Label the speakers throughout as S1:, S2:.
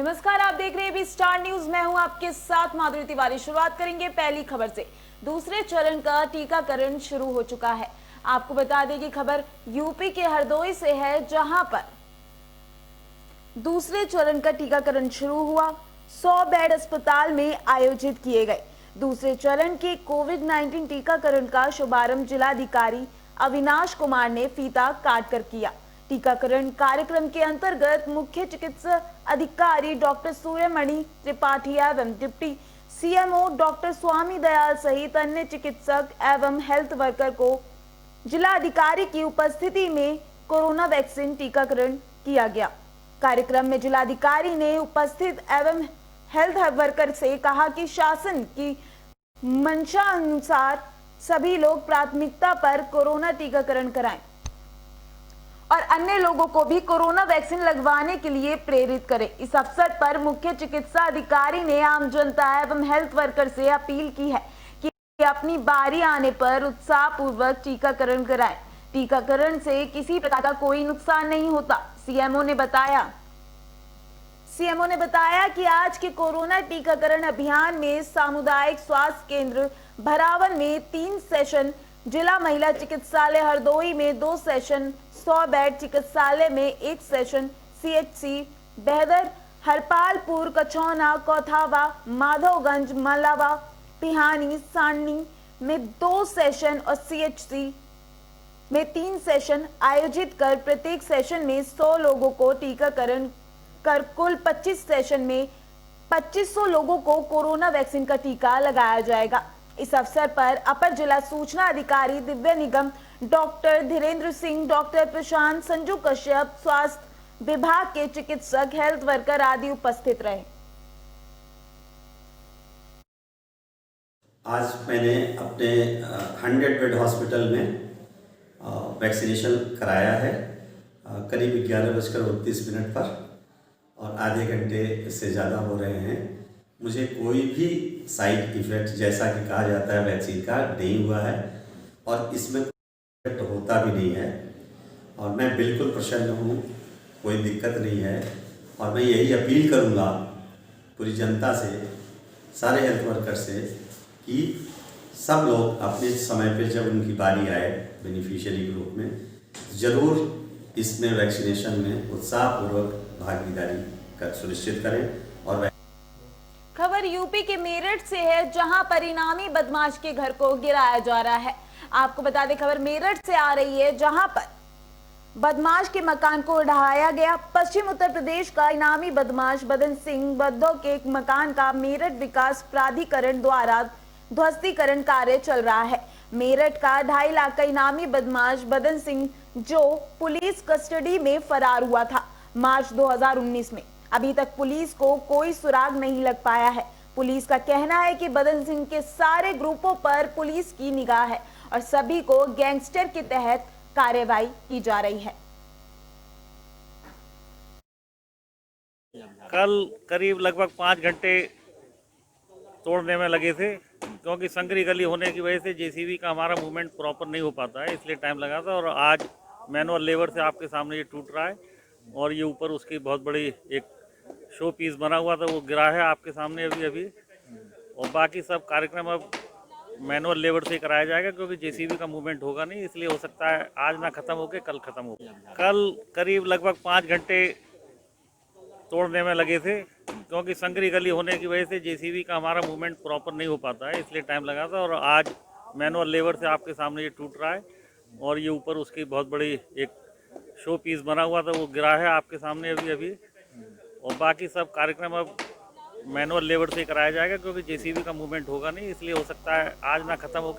S1: नमस्कार, आप देख रहे हैं स्टार न्यूज। मैं हूं आपके साथ माधुरी तिवारी। शुरुआत करेंगे पहली खबर से। दूसरे चरण का टीकाकरण शुरू हो चुका है। आपको बता दें कि खबर यूपी के हरदोई से है, जहां पर दूसरे चरण का टीकाकरण शुरू हुआ। 100 बेड अस्पताल में आयोजित किए गए। दूसरे चरण के कोविड-19 टीकाकरण का शुभारंभ जिलाधिकारी अविनाश कुमार ने फीता काटकर किया। टीकाकरण कार्यक्रम के अंतर्गत मुख्य चिकित्सा अधिकारी डॉक्टर सूर्यमणि त्रिपाठी एवं डिप्टी सीएमओ डॉक्टर स्वामी दयाल सहित अन्य चिकित्सक एवं हेल्थ वर्कर को जिलाधिकारी की उपस्थिति में कोरोना वैक्सीन टीकाकरण किया गया। कार्यक्रम में जिलाधिकारी ने उपस्थित एवं हेल्थ वर्कर से कहा कि शासन की मंशा अनुसार सभी लोग प्राथमिकता पर कोरोना टीकाकरण कराएं और अन्य लोगों को भी कोरोना वैक्सीन लगवाने के लिए प्रेरित करें। इस अवसर पर मुख्य चिकित्सा अधिकारी ने आम जनता एवं हेल्थ वर्कर से अपील की है कि अपनी बारी आने पर उत्साहपूर्वक टीकाकरण कराएं। टीकाकरण से किसी प्रकार का कोई नुकसान नहीं होता। सीएमओ ने बताया कि आज के कोरोना टीकाकरण अभियान में सामुदायिक स्वास्थ्य केंद्र भरावन में 3 सेशन, जिला महिला चिकित्सालय हरदोई में 2 सेशन, 100 बेड चिकित्सालय में 1 सेशन, सीएचसी बेहतर, हरपालपुर, कछौना, कौथावा, माधवगंज, मलावा, पिहानी, सांडनी में 2 सेशन और सीएचसी में 3 सेशन आयोजित कर प्रत्येक सेशन में 100 लोगों को टीकाकरण कर कुल 25 सेशन में 2500 लोगों को कोरोना वैक्सीन का टीका लगाया जाएगा। इस अवसर पर अपर जिला सूचना अधिकारी दिव्य निगम डॉक्टर धीरेन्द्र सिंह, डॉक्टर प्रशांत, संजू कश्यप, स्वास्थ्य विभाग के चिकित्सक, हेल्थ वर्कर आदि उपस्थित रहे।
S2: आज मैंने अपने 100 बेड हॉस्पिटल में वैक्सीनेशन कराया है करीब 11:29 पर, और आधे घंटे से ज़्यादा हो रहे हैं। मुझे कोई भी साइड इफ़ेक्ट जैसा कि कहा जाता है वैक्सीन का नहीं हुआ है और इसमें इफेक्ट होता भी नहीं है, और मैं बिल्कुल प्रसन्न हूँ, कोई दिक्कत नहीं है। और मैं यही अपील करूँगा पूरी जनता से, सारे हेल्थ वर्कर से, कि सब लोग अपने समय पे जब उनकी बारी आए बेनिफिशियरी के रूप में, ज़रूर इसमें वैक्सीनेशन में उत्साहपूर्वक भागीदारी कर सुनिश्चित करें। और
S1: खबर यूपी के मेरठ से है, जहां पर इनामी बदमाश के घर को गिराया जा रहा है। आपको बता दें, खबर मेरठ से आ रही है, जहां पर बदमाश के मकान को ढहाया गया। पश्चिम उत्तर प्रदेश का इनामी बदमाश बदन सिंह बद्दो के एक मकान का मेरठ विकास प्राधिकरण द्वारा ध्वस्तीकरण कार्य चल रहा है। मेरठ का 2.5 लाख का इनामी बदमाश बदन सिंह, जो पुलिस कस्टडी में फरार हुआ था मार्च 2019 में, अभी तक पुलिस को कोई सुराग नहीं लग पाया है। पुलिस का कहना है कि बदन सिंह के सारे ग्रुपों पर पुलिस की निगाह है और सभी को गैंगस्टर के तहत कार्रवाई की जा रही है।
S3: कल करीब लगभग 5 घंटे तोड़ने में लगे थे, क्योंकि संकरी गली होने की वजह से जेसीबी का हमारा मूवमेंट प्रॉपर नहीं हो पाता है, इसलिए टाइम लगा था। और आज मैनुअल लेबर से आपके सामने ये टूट रहा है, और ये ऊपर उसकी बहुत बड़ी एक शो पीस बना हुआ था, वो गिरा है आपके सामने अभी। और बाकी सब कार्यक्रम अब मैनुअल लेबर से कराया जाएगा, क्योंकि जेसीबी का मूवमेंट होगा नहीं, इसलिए हो सकता है आज ना ख़त्म होके कल ख़त्म हो। कल करीब लगभग 5 घंटे तोड़ने में लगे थे, क्योंकि संकरी गली होने की वजह से जेसीबी का हमारा मूवमेंट प्रॉपर नहीं हो पाता है, इसलिए टाइम लगा था। और आज मैनुअल लेबर से आपके सामने ये टूट रहा है, और ये ऊपर उसकी बहुत बड़ी एक शो पीस बना हुआ था, वो गिरा है आपके सामने अभी। और बाकी सब कार्यक्रम अब मैनुअल लेबर से कराया जाएगा, क्योंकि जेसीबी का मूवमेंट होगा नहीं, इसलिए हो सकता है आज ना ख़त्म हो।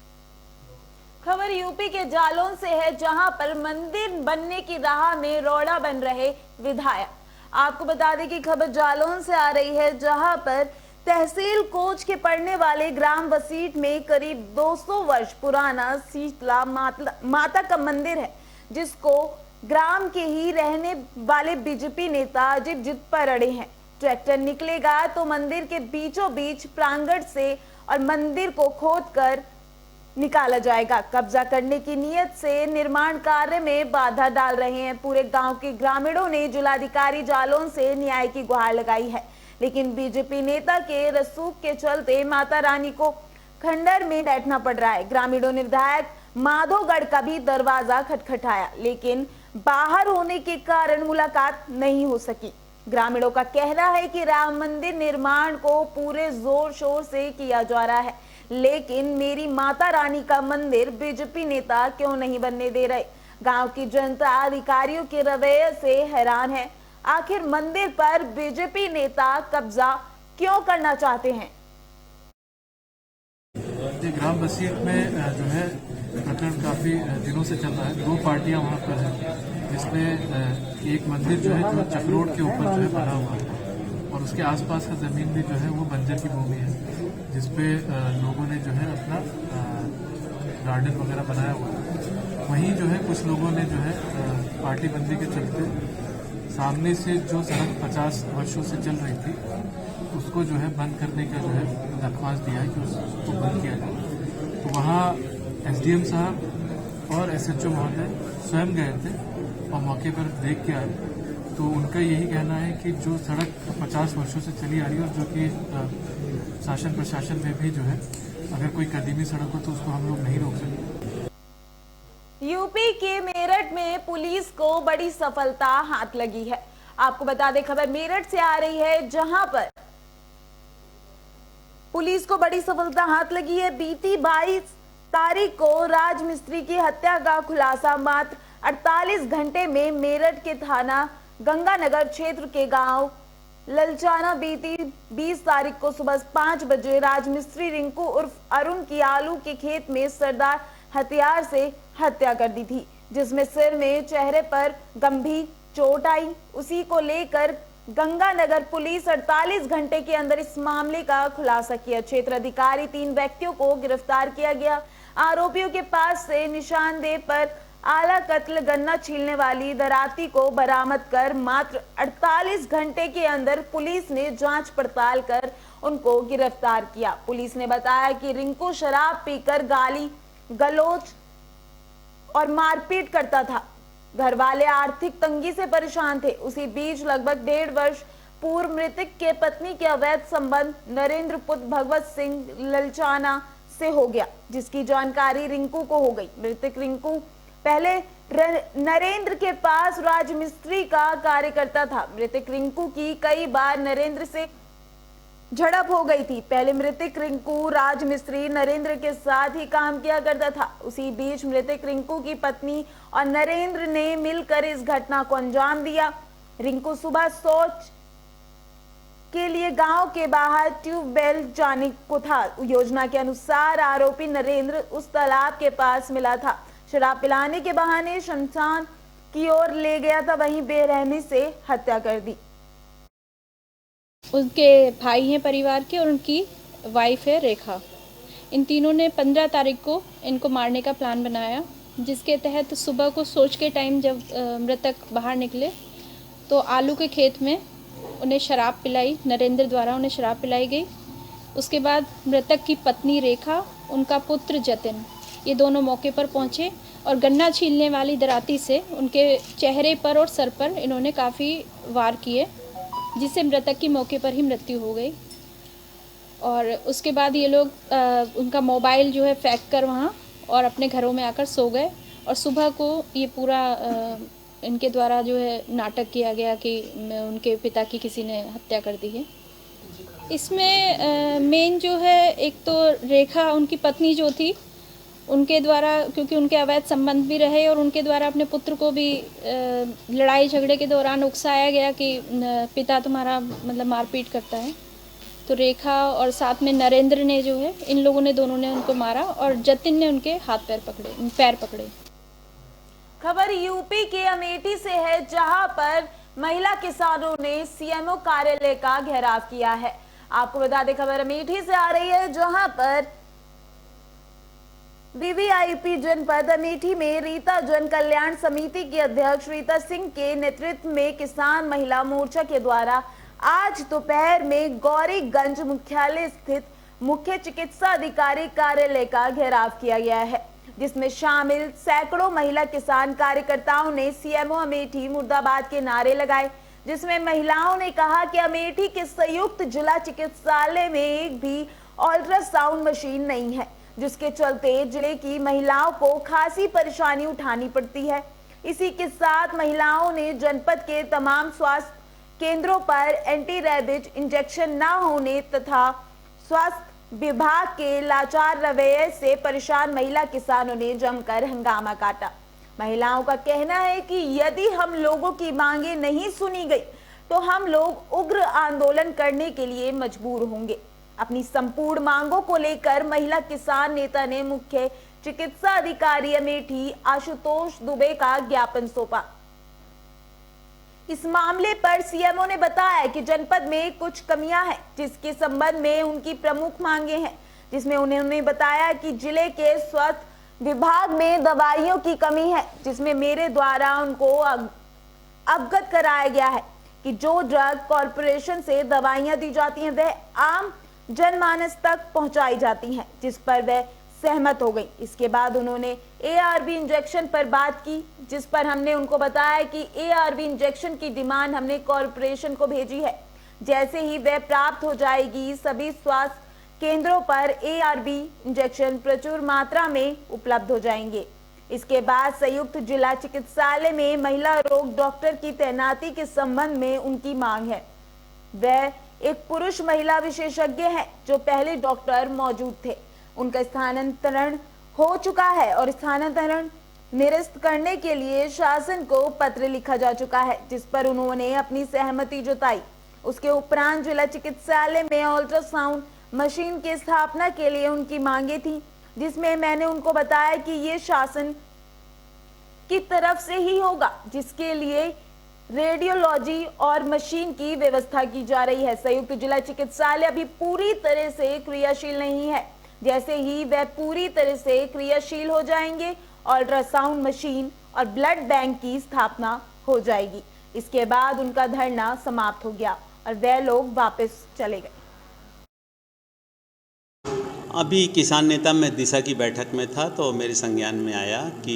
S1: खबर यूपी के जालौन से है, जहां पर मंदिर बनने की राह में रोड़ा बन रहे विधायक। आपको बता दें कि खबर जालौन से आ रही है, जहां पर तहसील कोच के पड़ने वाले ग्राम वसीठ में करीब 200 वर्ष पुराना शीतला माता का मंदिर है, जिसको ग्राम के ही रहने वाले बीजेपी नेता अजीब जिद पर अड़े हैं। ट्रैक्टर निकलेगा तो मंदिर के बीचों बीच प्रांगण से और मंदिर को खोदकर निकाला जाएगा। कब्जा करने की नीयत से निर्माण कार्य में बाधा डाल रहे हैं। पूरे गांव के ग्रामीणों ने जिलाधिकारी जालौन से न्याय की गुहार लगाई है, लेकिन बीजेपी नेता के रसूख के चलते माता रानी को खंडर में बैठना पड़ रहा है। ग्रामीणों ने विधायक माधोगढ़ का भी दरवाजा खटखटाया, लेकिन बाहर होने के कारण मुलाकात नहीं हो सकी। ग्रामीणों का कहना है कि राम मंदिर निर्माण को पूरे जोर शोर से किया जा रहा है, लेकिन मेरी माता रानी का मंदिर बीजेपी नेता क्यों नहीं बनने दे रहे। गांव की जनता अधिकारियों के रवैये से हैरान है। आखिर मंदिर पर बीजेपी नेता कब्जा क्यों करना चाहते हैं।
S4: ग्राम बसीत में जो है प्रकरण काफी दिनों से चल रहा है। दो पार्टियां वहां पर हैं, जिसमें एक मंदिर जो है जो चक्रोड के ऊपर जो है बना हुआ है और उसके आसपास का जमीन भी जो है वो बंजर की भूमि है, जिसपे लोगों ने जो है अपना गार्डन वगैरह बनाया हुआ है। वहीं जो है कुछ लोगों ने जो है पार्टी बंदी के चलते सामने से जो सड़क 50 वर्षों से चल रही थी उसको जो है बंद करने का जो है दरख्वास्त दिया है कि उसको बंद किया जाए। तो वहाँ एसडीएम साहब और एसएचओ महोदय स्वयं गए थे और मौके पर देख के आए। तो उनका यही कहना है कि जो सड़क 50 वर्षों से चली आ रही है और जो कि शासन प्रशासन में भी जो है अगर कोई कदीमी सड़क हो तो उसको हम लोग नहीं रोक सकते।
S1: यूपी के मेरठ में पुलिस को बड़ी सफलता हाथ लगी है। आपको बता दें, खबर मेरठ से आ रही है, जहां पर पुलिस को बड़ी सफलता हाथ लगी है। बीती 22 तारीख को राजमिस्त्री की हत्या का खुलासा मात्र 48 घंटे में मेरठ के थाना गंगानगर क्षेत्र के गांव ललचाना बीती 20 तारीख को सुबह 5 बजे राजमिस्त्री रिंकू उर्फ अरुण की आलू के खेत में सरदार हथियार से हत्या कर दी थी, जिसमें सिर में चेहरे पर गंभीर चोट आई। उसी को लेकर गंगानगर पुलिस 48 घंटे के अंदर इस मामले का खुलासा किया। क्षेत्र अधिकारी 3 व्यक्तियों को गिरफ्तार किया गया। आरोपियों के पास से निशानदेह पर आला कत्ल गन्ना छीलने वाली दराती को बरामद कर मात्र 48 घंटे के अंदर पुलिस ने जांच पड़ताल कर उनको गिरफ्तार किया। पुलिस ने बताया कि रिंकू शराब पीकर गाली गलौज और मारपीट करता था। घर वाले आर्थिक तंगी से परेशान थे। उसी बीच लगभग 1.5 वर्ष पूर्व मृतक के पत्नी के अवैध संबंध नरेंद्र पुत्र भगवत सिंह ललचाना से हो गया, जिसकी जानकारी रिंकू को हो गई। मृतक रिंकू पहले नरेंद्र के पास राजमिस्त्री का कार्य करता था। मृतक रिंकू की कई बार नरेंद्र से झड़प हो गई थी। पहले मृतक रिंकू राजमिस्त्री नरेंद्र के साथ ही काम किया करता था। उसी बीच मृतक रिंकू की पत्नी और नरेंद्र ने मिलकर इस घटना को अंजाम दिया। रिंकू सुबह शौच के लिए गांव के बाहर ट्यूबवेल जाने को था। योजना के अनुसार आरोपी नरेंद्र उस तालाब के पास मिला था। शराब पिलाने के बहाने शमशान की ओर ले गया था, वहीं बेरहमी से हत्या कर दी।
S5: उनके भाई हैं परिवार के और उनकी वाइफ है रेखा। इन तीनों ने 15 तारीख को इनको मारने का प्लान बनाया, जिसके तहत सुबह को सोच के टाइम जब मृतक बाहर निकले तो आलू के खेत में उन्हें शराब पिलाई, नरेंद्र द्वारा उन्हें शराब पिलाई गई। उसके बाद मृतक की पत्नी रेखा, उनका पुत्र जतिन, ये दोनों मौके पर पहुंचे और गन्ना छीलने वाली दराती से उनके चेहरे पर और सर पर इन्होंने काफ़ी वार किए, जिससे मृतक की मौके पर ही मृत्यु हो गई। और उसके बाद ये लोग उनका मोबाइल जो है फेंक कर वहाँ और अपने घरों में आकर सो गए। और सुबह को ये पूरा इनके द्वारा जो है नाटक किया गया कि उनके पिता की किसी ने हत्या कर दी है। इसमें मेन जो है, एक तो रेखा उनकी पत्नी जो थी, उनके द्वारा, क्योंकि उनके अवैध संबंध भी रहे और उनके द्वारा अपने पुत्र को भी लड़ाई झगड़े के दौरान उकसाया गया कि पिता तुम्हारा मतलब मारपीट करता है। तो रेखा और साथ में नरेंद्र ने जो है, इन लोगों ने दोनों ने उनको मारा और जतिन ने उनके पैर पकड़े।
S1: खबर यूपी के अमेठी से है, जहां पर महिला किसानों ने सीएमओ कार्यालय का घेराव किया है। आपको बता दें, खबर अमेठी से आ रही है, जहां पर वीवीआईपी जनपद अमेठी में रीता जन कल्याण समिति की अध्यक्ष रीता सिंह के नेतृत्व में किसान महिला मोर्चा के द्वारा आज दोपहर में गौरीगंज मुख्यालय स्थित मुख्य चिकित्सा अधिकारी कार्यालय का घेराव किया गया है, जिसमें शामिल सैकड़ों महिला किसान कार्यकर्ताओं ने सीएमओ अमेठी मुर्दाबाद के नारे लगाए, जिसमें महिलाओं ने कहा कि अमेठी के संयुक्त जिला चिकित्सालय में एक भी अल्ट्रासाउंड मशीन नहीं है, जिसके चलते जिले की महिलाओं को खासी परेशानी उठानी पड़ती है। इसी के साथ महिलाओं ने जनपद के तमाम स्वास्थ्य केंद्रों पर एंटी रैबिज इंजेक्शन न होने तथा स्वास्थ्य विभाग के लाचार रवैये से परेशान महिला किसानों ने जमकर हंगामा काटा। महिलाओं का कहना है कि यदि हम लोगों की मांगे नहीं सुनी गई तो हम लोग उग्र आंदोलन करने के लिए मजबूर होंगे। अपनी संपूर्ण मांगों को लेकर महिला किसान नेता ने मुख्य चिकित्सा अधिकारी अमेठी आशुतोष दुबे का ज्ञापन सौंपा। इस मामले पर सीएमओ ने बताया कि जनपद में कुछ कमियां हैं, जिसके संबंध में उनकी प्रमुख मांगे हैं, जिसमें उन्होंने बताया कि जिले के स्वास्थ्य विभाग में दवाइयों की कमी है, जिसमें मेरे द्वारा उनको अवगत कराया गया है कि जो ड्रग कॉरपोरेशन से दवाइयां दी जाती हैं वह आम जनमानस तक पहुंचाई जाती हैं, जिस पर वह सहमत हो गई। इसके बाद उन्होंने एआरवी इंजेक्शन पर बात की, जिस पर हमने उनको बताया कि एआरवी इंजेक्शन की डिमांड हमने कॉरपोरेशन को भेजी है। जैसे ही वह प्राप्त हो जाएगी सभी स्वास्थ्य केंद्रों पर एआरवी इंजेक्शन प्रचुर मात्रा में उपलब्ध हो जाएंगे। इसके बाद संयुक्त जिला चिकित्सालय में महिला रोग डॉक्टर की तैनाती के संबंध में उनकी मांग है। वह एक पुरुष महिला विशेषज्ञ हैं जो पहले डॉक्टर मौजूद थे, उनका स्थानांतरण हो चुका है और स्थानांतरण निरस्त करने के लिए शासन को पत्र लिखा जा चुका है, जिस पर उन्होंने अपनी सहमति जताई। उसके उपरांत जिला चिकित्सालय में अल्ट्रासाउंड मशीन की स्थापना के लिए उनकी मांगे थी, जिसमें मैंने उनको बताया कि ये शासन की तरफ से ही होगा, जिसके लिए रेडियोलॉजी और मशीन की व्यवस्था की जा रही है। संयुक्त जिला चिकित्सालय अभी पूरी तरह से क्रियाशील नहीं है। जैसे ही वह पूरी तरह से क्रियाशील हो जाएंगे, अल्ट्रासाउंड मशीन और ब्लड बैंक की स्थापना हो जाएगी। इसके बाद उनका धरना समाप्त हो गया और वह लोग वापस चले गए।
S6: अभी किसान नेता में दिशा की बैठक में था तो मेरे संज्ञान में आया कि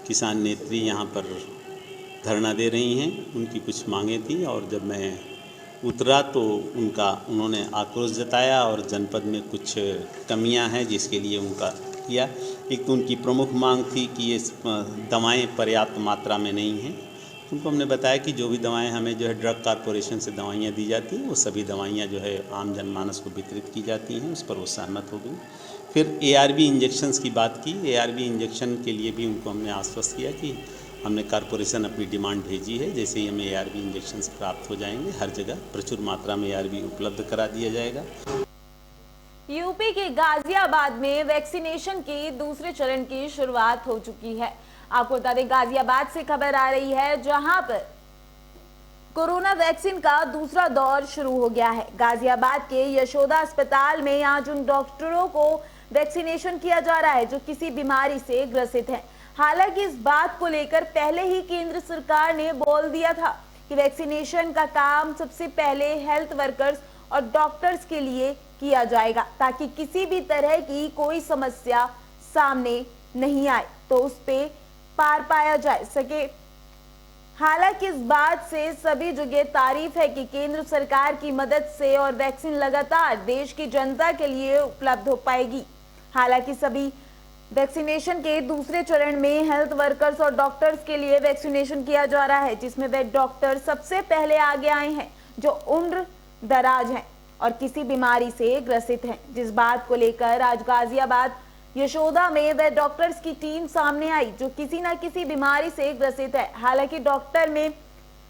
S6: किसान नेत्री यहाँ पर धरना दे रही हैं, उनकी कुछ मांगें थी और जब मैं उतरा तो उन्होंने आक्रोश जताया और जनपद में कुछ कमियां हैं जिसके लिए उनका किया। एक तो उनकी प्रमुख मांग थी कि ये दवाएं पर्याप्त मात्रा में नहीं हैं। उनको हमने बताया कि जो भी दवाएं हमें जो है ड्रग कॉरपोरेशन से दवाइयां दी जाती हैं वो सभी दवाइयां जो है आम जनमानस को वितरित की जाती हैं, उस पर वो सहमत हो गई। फिर एआरवी इंजेक्शन्स की बात की। एआरवी इंजेक्शन के लिए भी उनको हमने आश्वस्त किया कि हमने कॉरपोरेशन अपनी डिमांड भेजी है, जैसे ही हमें एआरवी इंजेक्शन्स प्राप्त हो जाएंगे हर जगह प्रचुर मात्रा में एआरवी उपलब्ध करा दिया जाएगा।
S1: यूपी के गाजियाबाद में वैक्सीनेशन के दूसरे चरण की शुरुआत हो चुकी है। आपको बता दें गाजियाबाद से खबर आ रही है जहां पर कोरोना वैक्सीन का दूसरा दौर शुरू हो गया है। गाजियाबाद के यशोदा अस्पताल में आज उन डॉक्टरों को वैक्सीनेशन किया जा रहा है जो किसी बीमारी से ग्रसित हैं। हालांकि इस बात को लेकर पहले ही केंद्र सरकार ने बोल दिया था कि वैक्सीनेशन का काम सबसे पहले हेल्थ वर्कर्स और डॉक्टर्स के लिए किया जाएगा ताकि किसी भी तरह की कोई समस्या सामने नहीं आए तो उस पे पार पाया जा सके। हालांकि इस बात से सभी जगह तारीफ है कि केंद्र सरकार की मदद से और वैक्सीन लगातार देश की जनता के लिए उपलब्ध हो पाएगी। हालांकि सभी वैक्सीनेशन के दूसरे चरण में हेल्थ वर्कर्स और डॉक्टर्स के लिए वैक्सीनेशन किया जा रहा है, जिसमें वे डॉक्टर सबसे पहले आगे आए हैं जो उम्र दराज हैं और किसी बीमारी से ग्रसित हैं। जिस बात को लेकर आज गाजियाबाद यशोदा में वह डॉक्टर्स की टीम सामने आई जो किसी न किसी बीमारी से ग्रसित है। हालांकि डॉक्टर में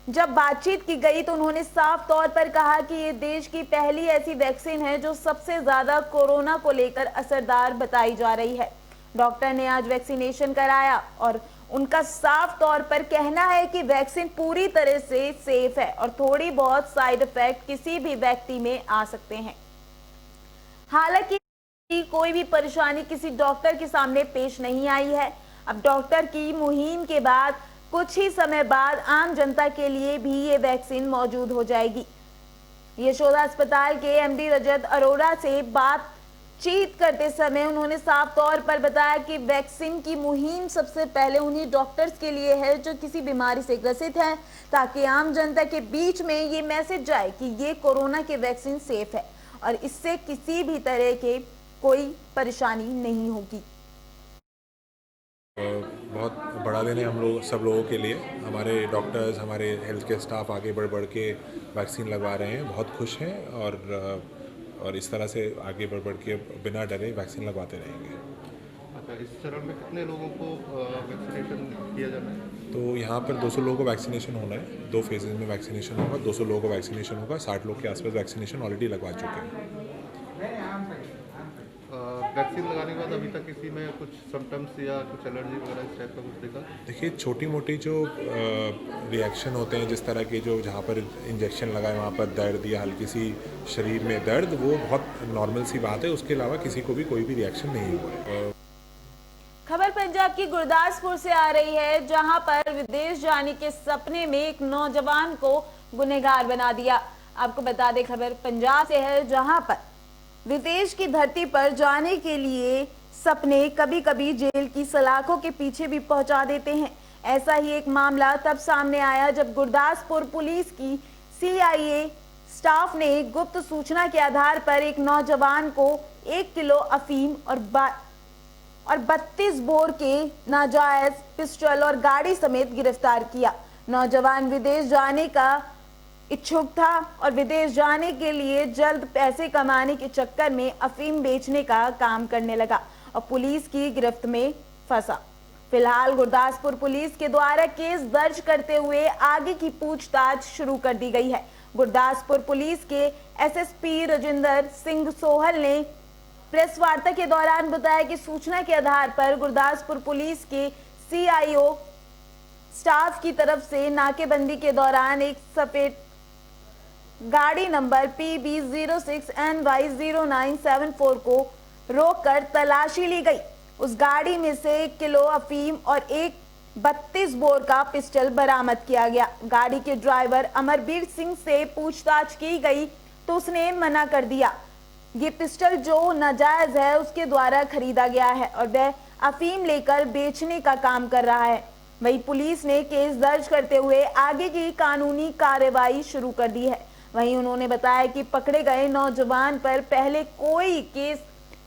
S1: जब बातचीत की गई तो उन्होंने साफ तौर पर कहा कि ये देश की पहली ऐसी वैक्सीन है जो सबसे ज्यादा कोरोना को लेकर असरदार बताई जा रही है। डॉक्टर ने आज वैक्सीनेशन कराया और उनका साफ तौर पर कहना है कि वैक्सीन पूरी तरह से सेफ है और थोड़ी बहुत साइड इफेक्ट किसी भी व्यक्ति में आ सकते हैं। हालांकि कोई भी परेशानी किसी डॉक्टर के सामने पेश नहीं आई है। अब डॉक्टर की मुहिम के बाद कुछ ही समय बाद आम जनता के लिए भी ये वैक्सीन मौजूद हो जाएगी। यशोदा अस्पताल के एमडी रजत अरोड़ा से बातचीत करते समय उन्होंने साफ तौर पर बताया कि वैक्सीन की मुहिम सबसे पहले उन्हीं डॉक्टर्स के लिए है जो किसी बीमारी से ग्रसित हैं, ताकि आम जनता के बीच में ये मैसेज जाए कि ये कोरोना की वैक्सीन सेफ है और इससे किसी भी तरह के कोई परेशानी नहीं होगी।
S7: बहुत बड़ा दिन है हम लोग सब लोगों के लिए। हमारे डॉक्टर्स, हमारे हेल्थ केयर स्टाफ आगे बढ़ के वैक्सीन लगवा रहे हैं, बहुत खुश हैं और इस तरह से आगे बढ़ के बिना डरे वैक्सीन लगवाते रहेंगे।
S8: अच्छा, इस चरण में कितने लोगों को वैक्सीनेशन किया जाना है?
S7: तो यहाँ पर 200 लोगों को वैक्सीनेशन होना है, 2 फेजेज में वैक्सीनेशन होगा, 200 लोगों को वैक्सीनेशन होगा, 60 लोग के आसपास वैक्सीनेशन ऑलरेडी लगवा चुके हैं।
S8: वैक्सीन लगाने के बाद अभी तक किसी में कुछ सिम्टम्स या कुछ एलर्जी वगैरह इस टाइप का कुछ देखा?
S7: देखिए, छोटी मोटी जो रिएक्शन होते हैं, जिस तरह के जो जहाँ पर इंजेक्शन लगा है वहाँ पर दर्द या हल्की सी शरीर में दर्द, वो बहुत नॉर्मल सी बात है। उसके अलावा किसी को भी कोई भी रिएक्शन नहीं हुआ है।
S1: खबर पंजाब की गुरदासपुर से आ रही है, जहां पर विदेश जाने के सपने में एक नौजवान को गुनहगार बना दिया। आपको बता दें, खबर पंजाब से है, जहां पर विदेश की धरती पर जाने के लिए सपने कभी कभी जेल की सलाखों के पीछे भी पहुंचा देते हैं। ऐसा ही एक मामला तब सामने आया जब गुरदासपुर पुलिस की CIA स्टाफ ने गुप्त सूचना के आधार पर एक नौजवान को 1 किलो अफीम और 32 बोर के नाजायज पिस्टल और गाड़ी समेत गिरफ्तार किया। नौजवान विदेश जाने का इच्छुक था और विदेश जाने के लिए जल्द पैसे कमाने के चक्कर में अफीम बेचने का काम करने लगा और पुलिस की गिरफ्त में फंसा। फिलहाल गुरदासपुर पुलिस के द्वारा केस दर्ज करते हुए आगे की पूछताछ शुरू कर दी गई है। गुरदासपुर पुलिस के SSP राजेंद्र सिंह सोहल ने प्रेस वार्ता के दौरान बताया कि सूचना के आधार पर गुरदासपुर पुलिस के CIO स्टाफ की तरफ से नाकेबंदी के दौरान एक सफेद गाड़ी नंबर PB06NY0974 को रोककर तलाशी ली गई। उस गाड़ी में से 1 किलो अफीम और एक 32 बोर का पिस्टल बरामद किया गया। गाड़ी के ड्राइवर अमरबीर सिंह से पूछताछ की गई तो उसने मना कर दिया। ये पिस्टल जो नाजायज है उसके द्वारा खरीदा गया है और वह अफीम लेकर बेचने का काम कर रहा है। वहीं पुलिस ने केस दर्ज करते हुए आगे की कानूनी कार्रवाई शुरू कर दी है। वहीं उन्होंने बताया कि पकड़े गए नौजवान पर पहले कोई केस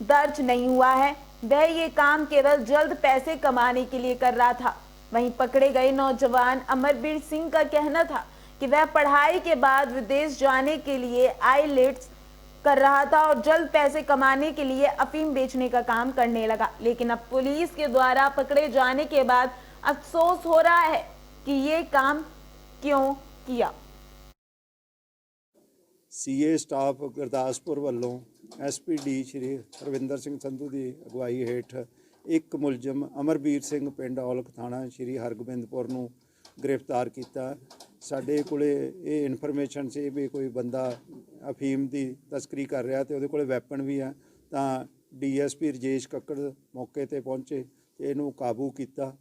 S1: दर्ज नहीं हुआ है, वह ये काम केवल जल्द पैसे कमाने के लिए कर रहा था। वहीं पकड़े गए नौजवान अमरबीर सिंह का कहना था कि वह पढ़ाई के बाद विदेश जाने के लिए IELTS कर रहा था और जल्द पैसे कमाने के लिए अफीम बेचने का काम करने लगा। लेकिन अब पुलिस के द्वारा पकड़े जाने के बाद अफसोस हो रहा है कि ये काम क्यों किया।
S9: CA ਸਟਾਫ ਗੁਰਦਾਸਪੁਰ ਵੱਲੋਂ SPD ਸ਼੍ਰੀ ਰਵਿੰਦਰ ਸਿੰਘ ਸੰਧੂ ਦੀ ਅਗਵਾਈ ਹੇਠ ਇੱਕ ਮੁਲਜ਼ਮ ਅਮਰਬੀਰ ਸਿੰਘ ਪਿੰਡ ਔਲਖ ਥਾਣਾ ਸ਼੍ਰੀ ਹਰਗੋਬਿੰਦਪੁਰ ਨੂੰ ਗ੍ਰਿਫਤਾਰ ਕੀਤਾ। ਸਾਡੇ ਕੋਲੇ ਇਹ ਇਨਫੋਰਮੇਸ਼ਨ ਸੀ ਵੀ ਕੋਈ ਬੰਦਾ ਅਫੀਮ ਦੀ ਤਸਕਰੀ ਕਰ ਰਿਹਾ ਤੇ ਉਹਦੇ ਕੋਲੇ ਵੈਪਨ ਵੀ ਆ, ਤਾਂ DSP ਰਜੇਸ਼ ਕੱਕੜ ਮੌਕੇ ਤੇ ਪਹੁੰਚੇ ਤੇ ਇਹਨੂੰ ਕਾਬੂ ਕੀਤਾ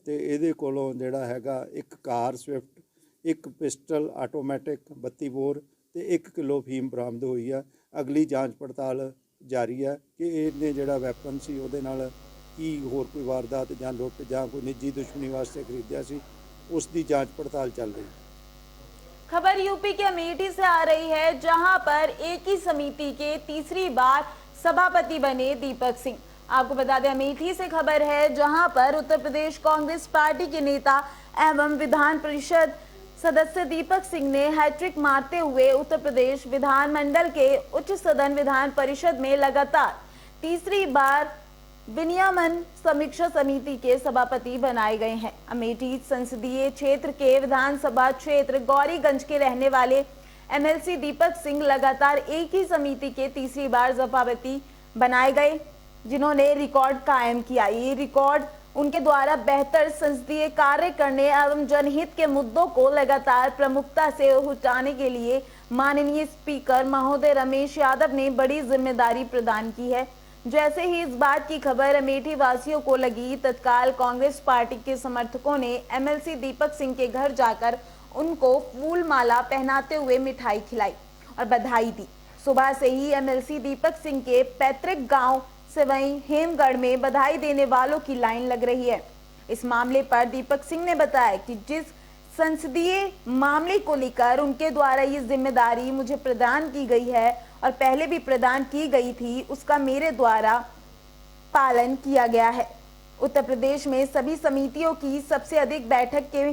S9: ਤੇ ਇਹਦੇ ਕੋਲੋਂ ਜਿਹੜਾ ਹੈਗਾ ਇੱਕ ਕਾਰ ਸਵਿਫਟ, ਇੱਕ ਪਿਸਟਲ ਆਟੋਮੈਟਿਕ 32 ਬੋਰ ਤੇ 1 ਕਿਲੋ ਅਫੀਮ ਬਰਾਮਦ ਹੋਈ ਆ। ਅਗਲੀ ਜਾਂਚ ਪੜਤਾਲ ਜਾਰੀ ਹੈ ਕਿ ਇਹਨੇ ਜਿਹੜਾ ਵੈਪਨ ਸੀ ਉਹਦੇ ਨਾਲ ਕੀ ਹੋਰ ਕੋਈ ਵਾਰਦਾਤ ਜਾਂ ਲੁੱਟ ਜਾਂ ਕੋਈ ਨਿੱਜੀ ਦੁਸ਼ਮਣੀ ਵਾਸਤੇ ਖਰੀਦਿਆ ਸੀ, ਉਸ ਦੀ ਜਾਂच पड़ताल चल रही है।
S1: खबर यूपी के अमेठी से आ रही है, जहां पर एक ही समिति के तीसरी बार सभापति बने दीपक सिंह। आपको बता दें, अमेठी से खबर है, जहां पर उत्तर प्रदेश कांग्रेस पार्टी के नेता एवं विधान परिषद सदस्य दीपक सिंह ने हैट्रिक मारते हुए उत्तर प्रदेश विधानमंडल के उच्च सदन विधान परिषद में लगातार तीसरी बार विनियमन समीक्षा समिति के सभापति बनाए गए हैं। अमेठी संसदीय क्षेत्र के विधानसभा क्षेत्र गौरीगंज के रहने वाले MLC दीपक सिंह लगातार एक ही समिति के तीसरी बार सभापति बनाए गए, जिन्होंने रिकॉर्ड कायम किया। ये रिकॉर्ड उनके द्वारा बेहतर संसदीय कार्य करने एवं जनहित के मुद्दों को लगातार प्रमुखता से उठाने के लिए माननीय स्पीकर महोदय रमेश यादव ने बड़ी जिम्मेदारी प्रदान की है। जैसे ही इस बात की खबर अमेठी वासियों को लगी, तत्काल कांग्रेस पार्टी के समर्थकों ने MLC दीपक सिंह के घर जाकर उनको फूल माला पहनाते हुए मिठाई खिलाई और बधाई दी। सुबह से ही एमएलसी दीपक सिंह के पैतृक गांव सिवई हेमगढ़ में बधाई देने वालों की लाइन लग रही है। इस मामले पर दीपक सिंह ने बताया कि जिस संसदीय मामले को लेकर उनके द्वारा ये जिम्मेदारी मुझे प्रदान की गई है और पहले भी प्रदान की गई थी, उसका मेरे द्वारा पालन किया गया है। उत्तर प्रदेश में सभी समितियों की सबसे अधिक बैठक के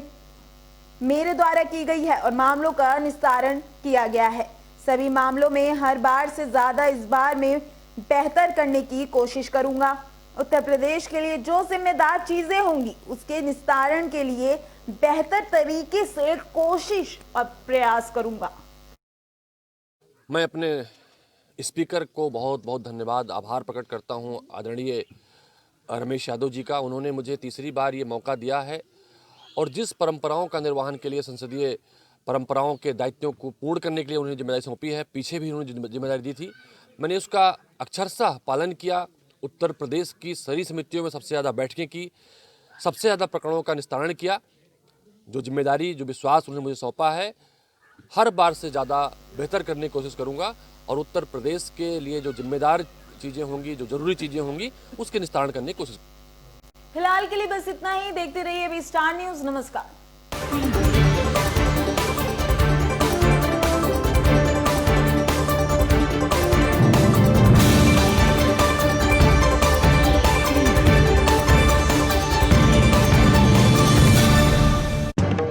S1: मेरे द्वारा की गई है और मामलों का निस्तारण किया गया है। सभी मामलों में हर बार से ज्यादा इस बार में बेहतर करने की कोशिश करूंगा। उत्तर प्रदेश के लिए जो जिम्मेदार चीजें होंगी उसके निस्तारण के लिए बेहतर तरीके से कोशिश और प्रयास करूंगा।
S10: मैं अपने स्पीकर को बहुत बहुत धन्यवाद आभार प्रकट करता हूं, आदरणीय रमेश यादव जी का। उन्होंने मुझे तीसरी बार ये मौका दिया है और जिस परंपराओं का निर्वहन के लिए, संसदीय परंपराओं के दायित्वों को पूर्ण करने के लिए उन्होंने जिम्मेदारी सौंपी है, पीछे भी उन्होंने जिम्मेदारी दी थी, मैंने उसका अक्षरशः पालन किया। उत्तर प्रदेश की सारी समितियों में सबसे ज़्यादा बैठकें की, सबसे ज़्यादा प्रकरणों का निस्तारण किया। जो जिम्मेदारी, जो विश्वास उन्होंने मुझे सौंपा है, हर बार से ज़्यादा बेहतर करने की कोशिश करूँगा और उत्तर प्रदेश के लिए जो जिम्मेदार चीज़ें होंगी, जो जरूरी चीज़ें होंगी, उसके निस्तारण करने की कोशिश।
S1: फिलहाल के लिए बस इतना ही। देखते रहिए अभी स्टार न्यूज़। नमस्कार।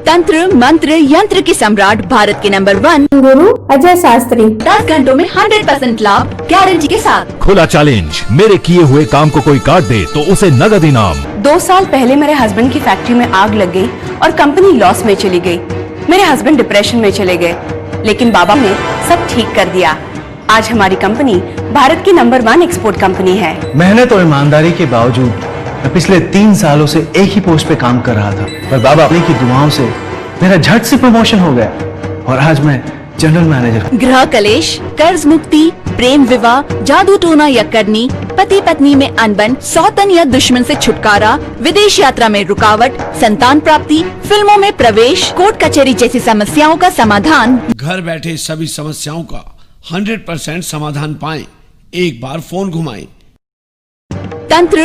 S11: तंत्र मंत्र यंत्र के सम्राट भारत के नंबर 1
S12: गुरु अजय शास्त्री
S11: 10 घंटों में 100% लाभ गारंटी के साथ।
S13: खुला चैलेंज, मेरे किए हुए काम को कोई काट दे तो उसे नगद इनाम।
S12: 2 साल पहले मेरे हस्बैंड की फैक्ट्री में आग लग गई और कंपनी लॉस में चली गई। मेरे हस्बैंड डिप्रेशन में चले गए, लेकिन बाबा ने सब ठीक कर दिया। आज हमारी कंपनी भारत की नंबर 1 एक्सपोर्ट कंपनी है।
S14: मेहनत और ईमानदारी के बावजूद मैं पिछले 3 सालों से एक ही पोस्ट पे काम कर रहा था, पर बाबा अपनी की दुआओं से मेरा झट से प्रमोशन हो गया और आज मैं जनरल मैनेजर हूं।
S11: गृह कलेश, कर्ज मुक्ति, प्रेम विवाह, जादू टोना या करनी, पति पत्नी में अनबन, सौतन या दुश्मन से छुटकारा, विदेश यात्रा में रुकावट, संतान प्राप्ति, फिल्मों में प्रवेश, कोर्ट कचहरी जैसी समस्याओं का समाधान।
S15: घर बैठे सभी समस्याओं का 100% समाधान पाएं। एक बार फोन घुमाएं।
S11: तंत्र